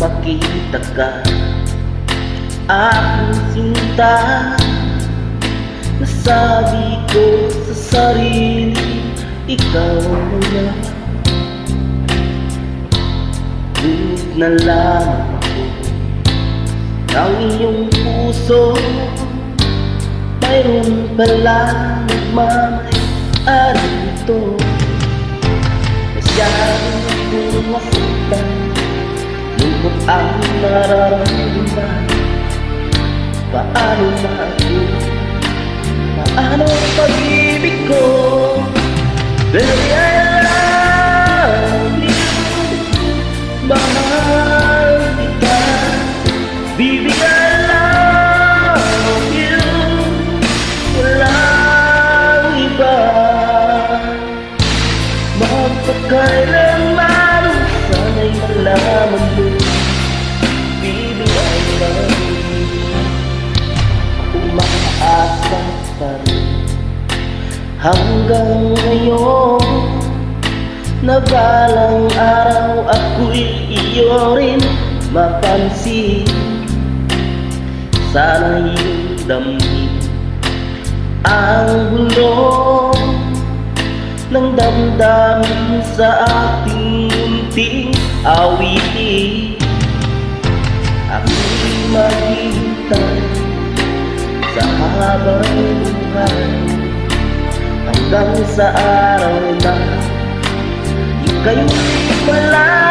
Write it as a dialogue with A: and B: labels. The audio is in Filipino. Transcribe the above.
A: makita ka, aking sinta. Nasabi ko sa sarili, ikaw na. Ngunit nalaman ko ng iyong puso, mayroon palang nagmamay-ari nito. Masyadong akong masaktan, lungkot ang nararamdaman. Paano na ako? Paano ang pag-ibig ko? Baby, I love you. Mahal kita. Baby, I love you. Walang iba. Magpakailanman, sana'y malaman mo. Baby, I love you. Umaasa pa rin hanggang ngayon, na balang araw ako'y iyo rin mapansin. Sana iyong damhin ang bulong ng damdamin sa ating munting awitin. Ako'y maghihintay sa habang buhay, hanggang sa araw na ikaw wala.